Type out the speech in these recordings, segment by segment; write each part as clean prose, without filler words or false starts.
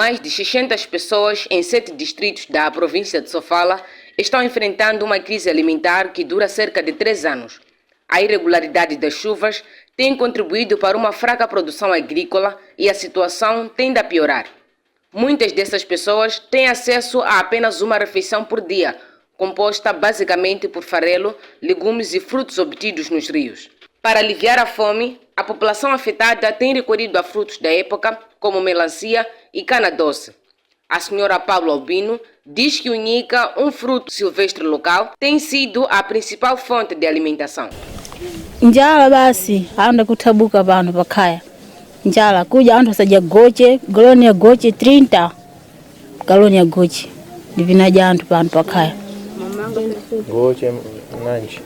Mais de 600 pessoas em 7 distritos da província de Sofala estão enfrentando uma crise alimentar que dura cerca de 3 anos. A irregularidade das chuvas tem contribuído para uma fraca produção agrícola e a situação tende a piorar. Muitas dessas pessoas têm acesso a apenas uma refeição por dia, composta basicamente por farelo, legumes e frutos obtidos nos rios. Para aliviar a fome, a população afetada tem recorrido a frutos da época, como melancia e cana-doce. A senhora Pablo Albino diz que o nica, um fruto silvestre local, tem sido a principal fonte de alimentação. Njala basi anda kutabuka vanhu vakaya. Njala kuja antu saja goche, galoni ya goche 30. Galoni ya goche. Divinaja antu vanhu vakaya. Goche nanji.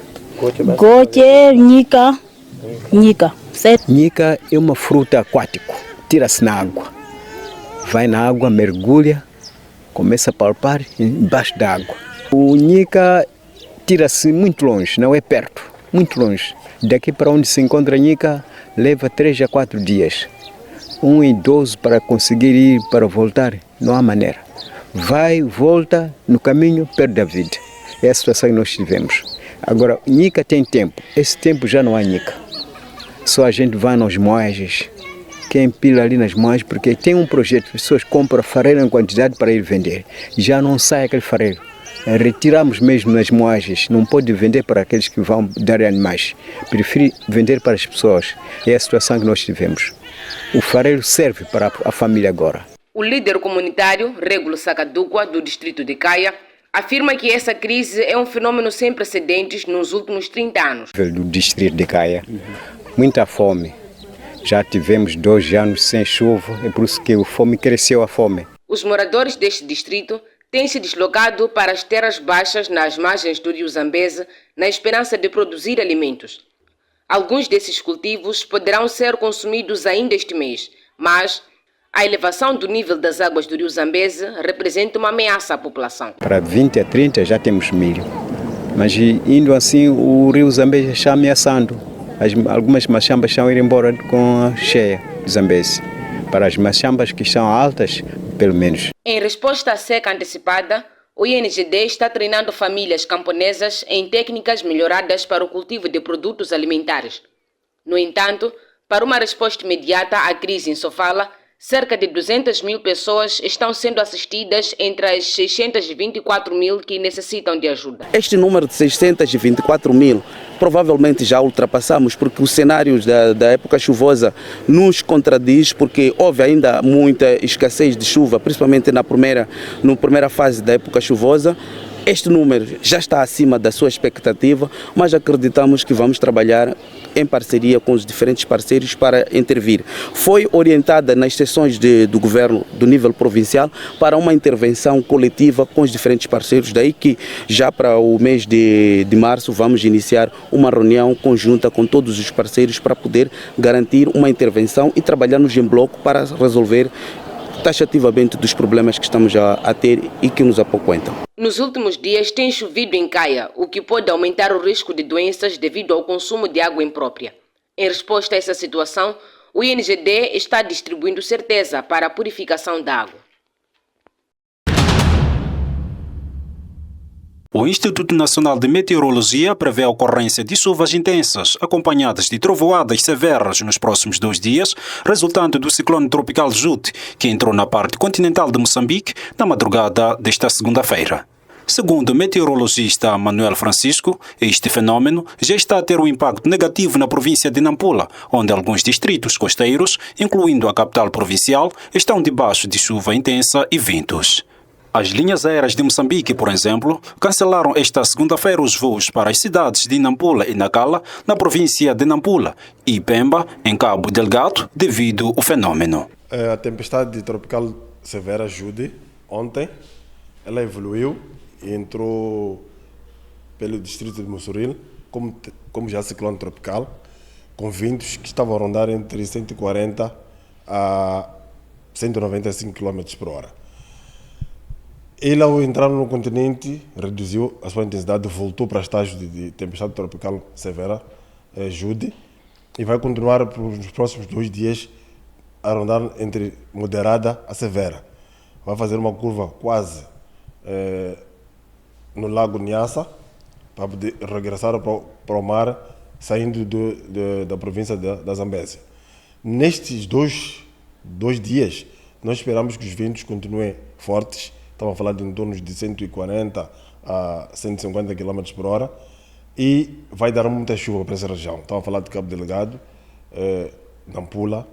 Goche nica. Nica. Nica é uma fruta aquática. Tira-se na água. Vai na água, mergulha, começa a palpar embaixo da água. O nica tira-se muito longe, não é perto, muito longe. Daqui para onde se encontra a nica leva 3 a 4 dias. Um idoso para conseguir ir para voltar, não há maneira. Vai, volta, no caminho perde a vida. É a situação que nós tivemos. Agora, nica tem tempo, esse tempo já não há nica. Só a gente vai nos moagens. Quem pila ali nas moagens, porque tem um projeto, as pessoas compram farelo em quantidade para ir vender. Já não sai aquele farelo. Retiramos mesmo nas moagens, não pode vender para aqueles que vão dar animais. Prefiro vender para as pessoas. É a situação que nós tivemos. O farelo serve para a família agora. O líder comunitário, Régulo Sacadúqua, do distrito de Caia, afirma que essa crise é um fenômeno sem precedentes nos últimos 30 anos. Do distrito de Caia, muita fome. Já tivemos 2 anos sem chuva, é por isso que a fome cresceu a fome. Os moradores deste distrito têm se deslocado para as terras baixas nas margens do rio Zambeze na esperança de produzir alimentos. Alguns desses cultivos poderão ser consumidos ainda este mês, mas a elevação do nível das águas do rio Zambeze representa uma ameaça à população. Para 20 a 30 já temos milho, mas indo assim o rio Zambeze está ameaçando. Algumas machambas estão a ir embora com a cheia de Zambeze. Para as machambas que estão altas, pelo menos. Em resposta à seca antecipada, o INGD está treinando famílias camponesas em técnicas melhoradas para o cultivo de produtos alimentares. No entanto, para uma resposta imediata à crise em Sofala, cerca de 200 mil pessoas estão sendo assistidas entre as 624 mil que necessitam de ajuda. Este número de 624 mil provavelmente já ultrapassamos, porque os cenários da época chuvosa nos contradiz, porque houve ainda muita escassez de chuva, principalmente na primeira fase da época chuvosa. Este número já está acima da sua expectativa, mas acreditamos que vamos trabalhar em parceria com os diferentes parceiros para intervir. Foi orientada nas sessões do governo do nível provincial para uma intervenção coletiva com os diferentes parceiros, daí que já para o mês de março vamos iniciar uma reunião conjunta com todos os parceiros para poder garantir uma intervenção e trabalharmos em bloco para resolver taxativamente dos problemas que estamos a ter e que nos apoquentam. Nos últimos dias tem chovido em Caia, o que pode aumentar o risco de doenças devido ao consumo de água imprópria. Em resposta a essa situação, o INGD está distribuindo certeza para a purificação da água. O Instituto Nacional de Meteorologia prevê a ocorrência de chuvas intensas, acompanhadas de trovoadas severas nos próximos 2 dias, resultante do ciclone tropical Jude, que entrou na parte continental de Moçambique na madrugada desta segunda-feira. Segundo o meteorologista Manuel Francisco, este fenômeno já está a ter um impacto negativo na província de Nampula, onde alguns distritos costeiros, incluindo a capital provincial, estão debaixo de chuva intensa e ventos. As linhas aéreas de Moçambique, por exemplo, cancelaram esta segunda-feira os voos para as cidades de Nampula e Nacala, na província de Nampula, e Pemba, em Cabo Delgado, devido ao fenômeno. A tempestade tropical severa Jude, ontem, ela evoluiu e entrou pelo distrito de Mossoril, como já ciclone tropical, com ventos que estavam a rondar entre 140 a 195 km por hora. Ele, ao entrar no continente, reduziu a sua intensidade, voltou para estágio de tempestade tropical severa, Jude, e vai continuar nos próximos 2 dias a rondar entre moderada a severa. vai fazer uma curva quase no Lago Niassa, para poder regressar para o mar, saindo da província da Zambésia. Nestes dois dias, nós esperamos que os ventos continuem fortes. Estamos a falar de em torno de 140 a 150 km por hora. E vai dar muita chuva para essa região. Estamos a falar de Cabo Delgado, Nampula,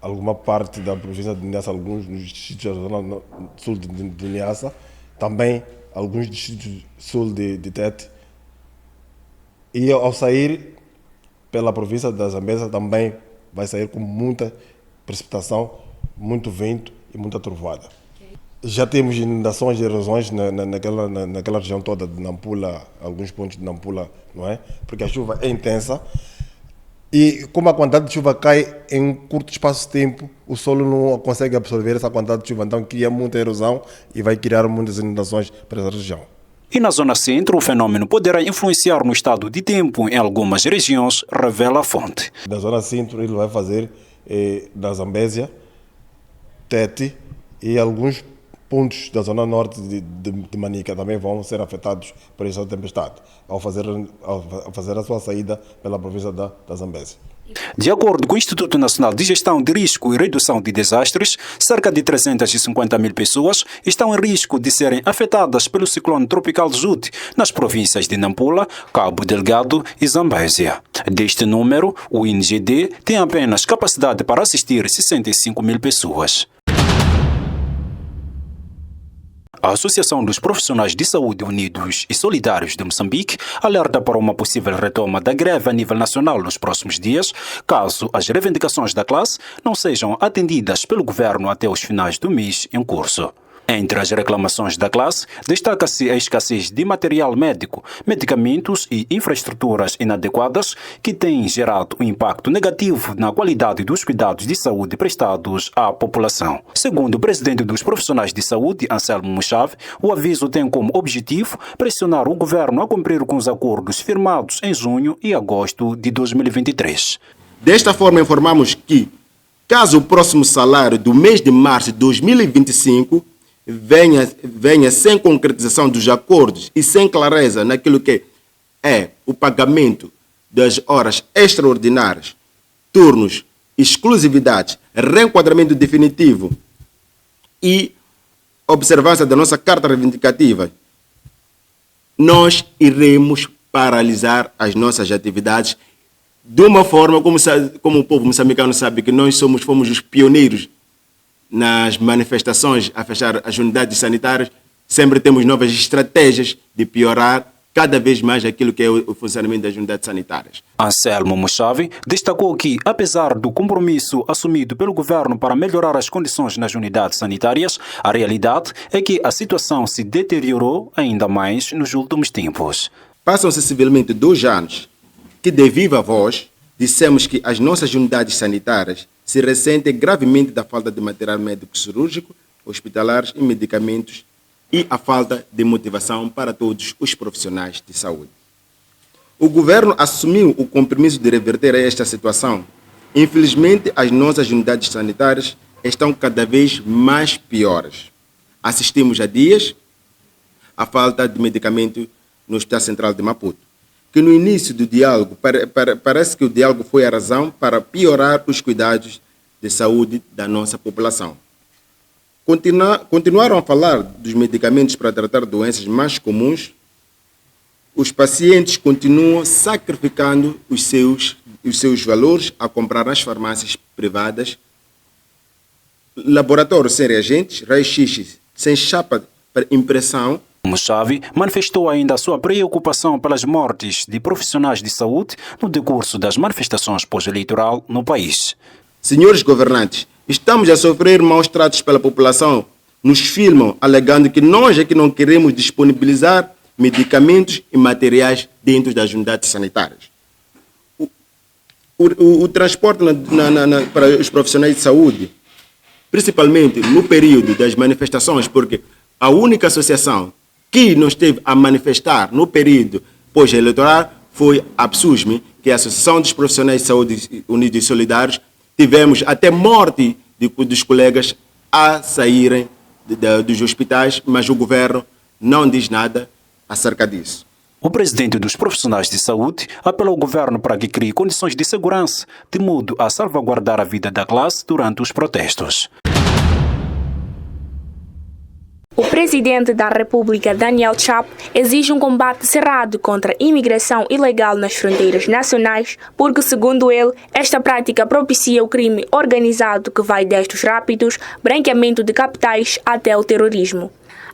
alguma parte da província de Niassa, alguns nos distritos da zona sul de Niassa, também alguns distritos sul de Tete. E ao sair pela província da Zambésia também vai sair com muita precipitação, muito vento e muita trovoada. Já temos inundações e erosões naquela região toda de Nampula, alguns pontos de Nampula, não é? Porque a chuva é intensa e como a quantidade de chuva cai em um curto espaço de tempo, o solo não consegue absorver essa quantidade de chuva, então cria muita erosão e vai criar muitas inundações para essa região. E na zona centro, o fenômeno poderá influenciar no estado de tempo em algumas regiões, revela a fonte. Da zona centro ele vai fazer da Zambésia, Tete e alguns pontos da zona norte de Manica também vão ser afetados por esta tempestade, ao fazer a sua saída pela província da Zambésia. De acordo com o Instituto Nacional de Gestão de Risco e Redução de Desastres, cerca de 350 mil pessoas estão em risco de serem afetadas pelo ciclone tropical Jude nas províncias de Nampula, Cabo Delgado e Zambésia. Deste número, o INGD tem apenas capacidade para assistir 65 mil pessoas. A Associação dos Profissionais de Saúde Unidos e Solidários de Moçambique alerta para uma possível retoma da greve a nível nacional nos próximos dias, caso as reivindicações da classe não sejam atendidas pelo governo até os finais do mês em curso. Entre as reclamações da classe, destaca-se a escassez de material médico, medicamentos e infraestruturas inadequadas que têm gerado um impacto negativo na qualidade dos cuidados de saúde prestados à população. Segundo o presidente dos profissionais de saúde, Anselmo Muchave, o aviso tem como objetivo pressionar o governo a cumprir com os acordos firmados em junho e agosto de 2023. Desta forma, informamos que, caso o próximo salário do mês de março de 2025 venha sem concretização dos acordos e sem clareza naquilo que é o pagamento das horas extraordinárias, turnos, exclusividades, reenquadramento definitivo e observância da nossa carta reivindicativa, nós iremos paralisar as nossas atividades de uma forma como o povo moçambicano sabe que nós fomos os pioneiros nas manifestações a fechar as unidades sanitárias. Sempre temos novas estratégias de piorar cada vez mais aquilo que é o funcionamento das unidades sanitárias. Anselmo Muchave destacou que, apesar do compromisso assumido pelo governo para melhorar as condições nas unidades sanitárias, a realidade é que a situação se deteriorou ainda mais nos últimos tempos. Passam sensivelmente 2 anos que, de viva voz, dissemos que as nossas unidades sanitárias se ressentem gravemente da falta de material médico cirúrgico, hospitalares e medicamentos e a falta de motivação para todos os profissionais de saúde. O governo assumiu o compromisso de reverter esta situação. Infelizmente, as nossas unidades sanitárias estão cada vez mais piores. Assistimos há dias à falta de medicamento no Hospital Central de Maputo, que no início do diálogo, parece que o diálogo foi a razão para piorar os cuidados de saúde da nossa população. Continuaram a falar dos medicamentos para tratar doenças mais comuns. Os pacientes continuam sacrificando os seus valores a comprar nas farmácias privadas, laboratórios sem reagentes, raio-x sem chapa para impressão. Muchave manifestou ainda a sua preocupação pelas mortes de profissionais de saúde no decurso das manifestações pós-eleitoral no país. Senhores governantes, estamos a sofrer maus tratos pela população. Nos filmam alegando que nós é que não queremos disponibilizar medicamentos e materiais dentro das unidades sanitárias. O transporte para os profissionais de saúde, principalmente no período das manifestações, porque a única associação que não esteve a manifestar no período pós-eleitoral foi a APSUSME, que é a Associação dos Profissionais de Saúde Unidos e Solidários. Tivemos até morte dos colegas a saírem dos hospitais, mas o governo não diz nada acerca disso. O presidente dos profissionais de saúde apelou ao governo para que crie condições de segurança, de modo a salvaguardar a vida da classe durante os protestos. O presidente da República, Daniel Chapo, exige um combate cerrado contra a imigração ilegal nas fronteiras nacionais, porque, segundo ele, esta prática propicia o crime organizado que vai desde os rápidos branqueamento de capitais até o terrorismo.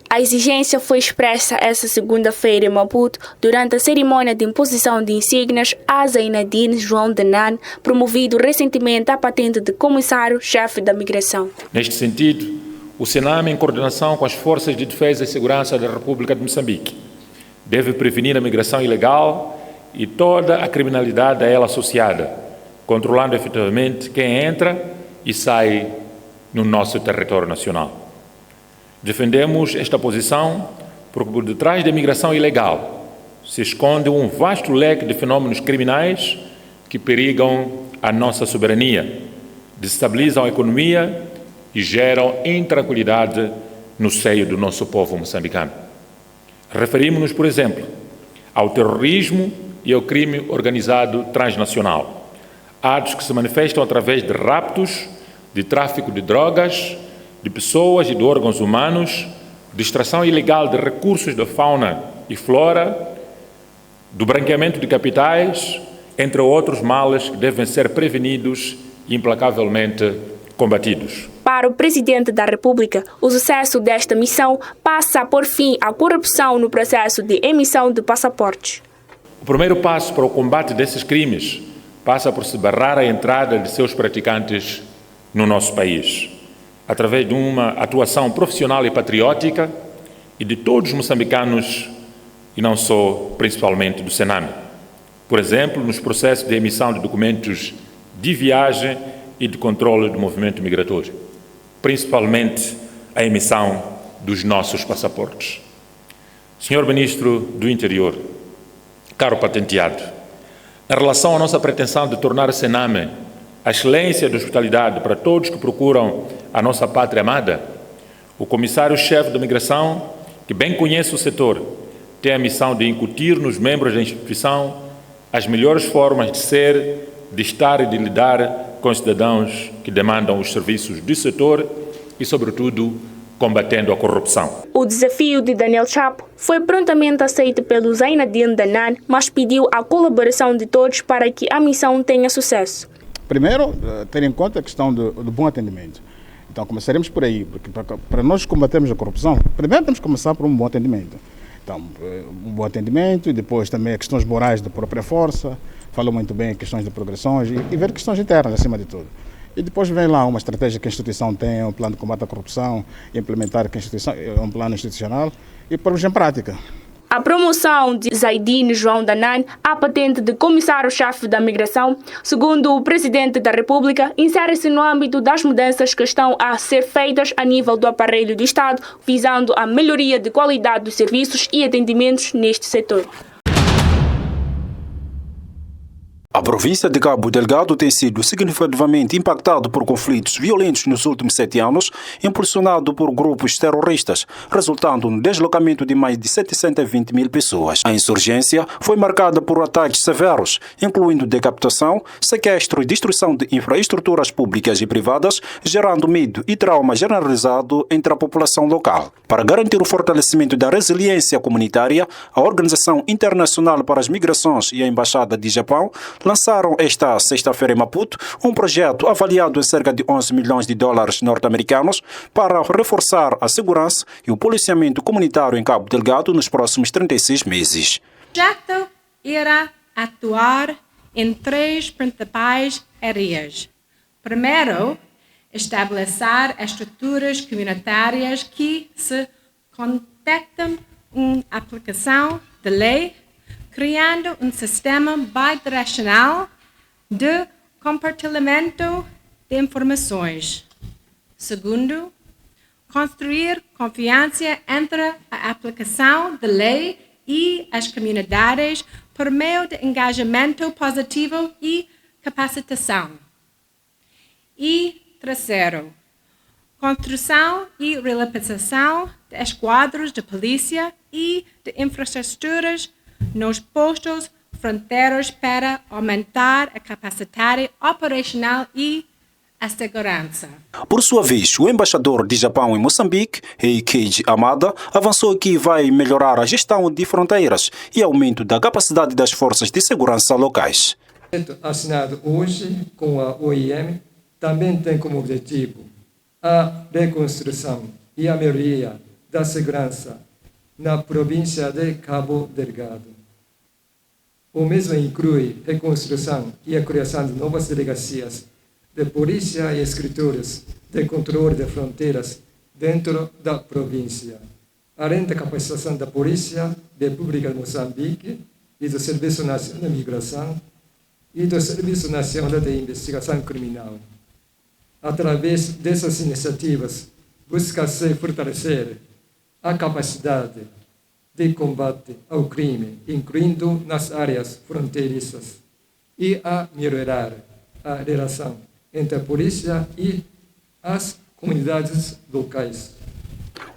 A exigência foi expressa esta segunda-feira em Maputo durante a cerimônia de imposição de insígnias a Zainadine João Danan, promovido recentemente à patente de comissário-chefe da migração. Neste sentido, o Sename, em coordenação com as Forças de Defesa e Segurança da República de Moçambique, deve prevenir a migração ilegal e toda a criminalidade a ela associada, controlando efetivamente quem entra e sai no nosso território nacional. Defendemos esta posição porque por detrás da migração ilegal se esconde um vasto leque de fenômenos criminais que perigam a nossa soberania, desestabilizam a economia e geram intranquilidade no seio do nosso povo moçambicano. Referimos-nos, por exemplo, ao terrorismo e ao crime organizado transnacional, atos que se manifestam através de raptos, de tráfico de drogas, de pessoas e de órgãos humanos, de extração ilegal de recursos da fauna e flora, do branqueamento de capitais, entre outros males que devem ser prevenidos e implacavelmente combatidos. Para o presidente da República, o sucesso desta missão passa a pôr fim à corrupção no processo de emissão de passaportes. O primeiro passo para o combate desses crimes passa por se barrar a entrada de seus praticantes no nosso país, através de uma atuação profissional e patriótica e de todos os moçambicanos e não só, principalmente do Sename. Por exemplo, nos processos de emissão de documentos de viagem e de controle do movimento migratório, principalmente a emissão dos nossos passaportes. Senhor Ministro do Interior, caro patenteado, em relação à nossa pretensão de tornar o Sename a excelência de hospitalidade para todos que procuram a nossa pátria amada, o comissário-chefe da migração, que bem conhece o setor, tem a missão de incutir nos membros da instituição as melhores formas de ser, de estar e de lidar com os cidadãos que demandam os serviços do setor e, sobretudo, combatendo a corrupção. O desafio de Daniel Chapo foi prontamente aceito pelo Zainadine Danan, mas pediu a colaboração de todos para que a missão tenha sucesso. Primeiro, ter em conta a questão do bom atendimento. Então, começaremos por aí, porque para nós combatermos a corrupção, primeiro temos que começar por um bom atendimento. Então, um bom atendimento e depois também questões morais da própria força, falou muito bem em questões de progressões e ver questões internas acima de tudo. E depois vem lá uma estratégia que a instituição tem, um plano de combate à corrupção, implementar um plano institucional e pôrmos em prática. A promoção de Zainadine João Danan à patente de comissário-chefe da migração, segundo o presidente da República, insere-se no âmbito das mudanças que estão a ser feitas a nível do aparelho do Estado, visando a melhoria de qualidade dos serviços e atendimentos neste setor. A província de Cabo Delgado tem sido significativamente impactada por conflitos violentos nos últimos 7 anos, impulsionado por grupos terroristas, resultando no deslocamento de mais de 720 mil pessoas. A insurgência foi marcada por ataques severos, incluindo decapitação, sequestro e destruição de infraestruturas públicas e privadas, gerando medo e trauma generalizado entre a população local. Para garantir o fortalecimento da resiliência comunitária, a Organização Internacional para as Migrações e a Embaixada de Japão lançaram esta sexta-feira em Maputo um projeto avaliado em cerca de 11 milhões de dólares norte-americanos para reforçar a segurança e o policiamento comunitário em Cabo Delgado nos próximos 36 meses. O projeto irá atuar em 3 principais áreas. Primeiro, estabelecer estruturas comunitárias que se conectam em aplicação da lei, criando um sistema bidirecional de compartilhamento de informações. Segundo, construir confiança entre a aplicação da lei e as comunidades por meio de engajamento positivo e capacitação. E terceiro, construção e reabilitação de esquadros de polícia e de infraestruturas nos postos fronteiros para aumentar a capacidade operacional e a segurança. Por sua vez, o embaixador de Japão em Moçambique, Keiji Amada, avançou que vai melhorar a gestão de fronteiras e aumento da capacidade das forças de segurança locais. O projeto assinado hoje com a OIM também tem como objetivo a reconstrução e a melhoria da segurança na província de Cabo Delgado. O mesmo inclui reconstrução e a criação de novas delegacias de polícia e escritórios de controle de fronteiras dentro da província, além da capacitação da Polícia da República de Moçambique e do Serviço Nacional de Migração e do Serviço Nacional de Investigação Criminal. Através dessas iniciativas, busca-se fortalecer a capacidade de combate ao crime, incluindo nas áreas fronteiriças, e a melhorar a relação entre a polícia e as comunidades locais.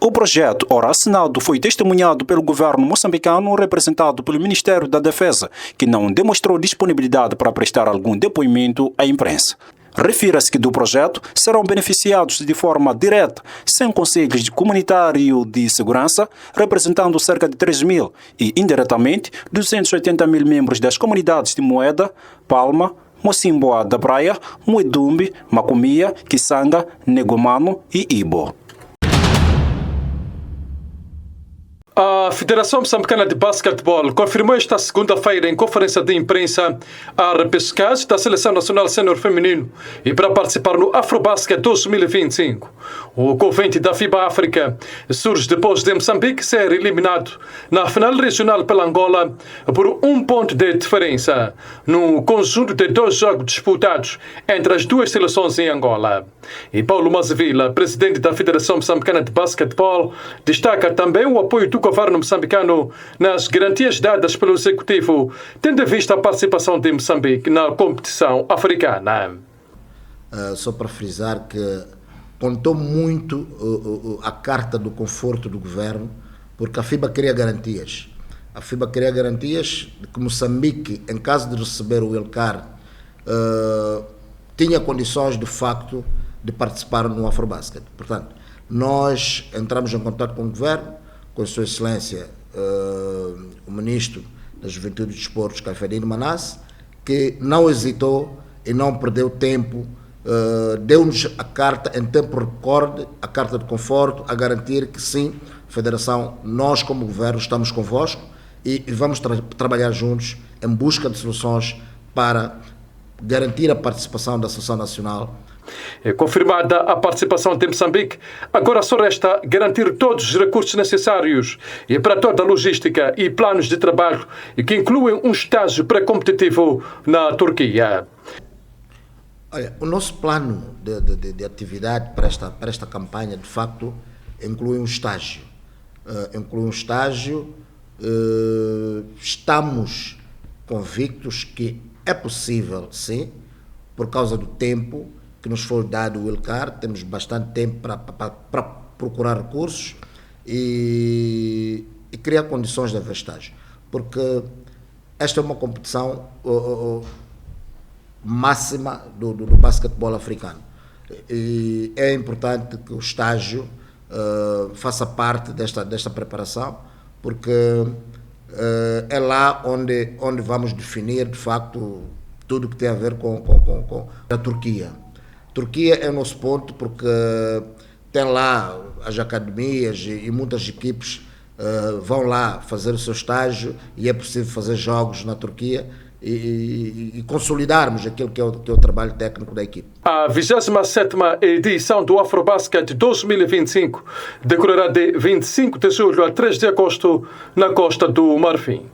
O projeto, ora assinado, foi testemunhado pelo governo moçambicano, representado pelo Ministério da Defesa, que não demonstrou disponibilidade para prestar algum depoimento à imprensa. Refira-se que do projeto serão beneficiados de forma direta 100 conselhos comunitários de segurança, representando cerca de 3 mil, e indiretamente 280 mil membros das comunidades de Moeda, Palma, Mocimboa da Praia, Muedumbe, Macomia, Kisanga, Negomano e Ibo. A Federação Moçambicana de Basquetebol confirmou esta segunda-feira em conferência de imprensa a repescagem da Seleção Nacional Sênior Feminino e para participar no Afrobasket 2025. O convite da FIBA África surge depois de Moçambique ser eliminado na final regional pela Angola por 1 ponto de diferença, no conjunto de 2 jogos disputados entre as duas seleções em Angola. E Paulo Mazavila, presidente da Federação Moçambicana de Basquetebol, destaca também o apoio do governo moçambicano nas garantias dadas pelo Executivo, tendo em vista a participação de Moçambique na competição africana. Só para frisar que contou muito a carta do conforto do governo, porque a FIBA queria garantias. A FIBA queria garantias de que Moçambique, em caso de receber o Wilcar, tinha condições de facto de participar no Afrobasket. Portanto, nós entramos em contato com o governo, com a Sua Excelência, o Ministro da Juventude e Desportos, Caifedino Manasse, que não hesitou e não perdeu tempo, deu-nos a carta em tempo recorde, a carta de conforto, a garantir que sim, Federação, nós como governo estamos convosco e vamos trabalhar juntos em busca de soluções para garantir a participação da Seleção Nacional. É confirmada a participação de Moçambique, agora só resta garantir todos os recursos necessários e para toda a logística e planos de trabalho que incluem um estágio pré-competitivo na Turquia. Olha, o nosso plano de atividade para esta campanha, de facto, inclui um estágio. Estamos convictos que é possível, sim, por causa do tempo que nos foi dado o Wilcar, temos bastante tempo para procurar recursos e criar condições de haver estágio, porque esta é uma competição máxima do basquetebol africano e é importante que o estágio faça parte desta preparação, porque é lá onde vamos definir de facto tudo o que tem a ver com a Turquia. Turquia é o nosso ponto porque tem lá as academias e muitas equipes vão lá fazer o seu estágio e é possível fazer jogos na Turquia e consolidarmos aquilo que é o trabalho técnico da equipe. A 27ª edição do Afrobasket 2025 decorrerá de 25 de julho a 3 de agosto na Costa do Marfim.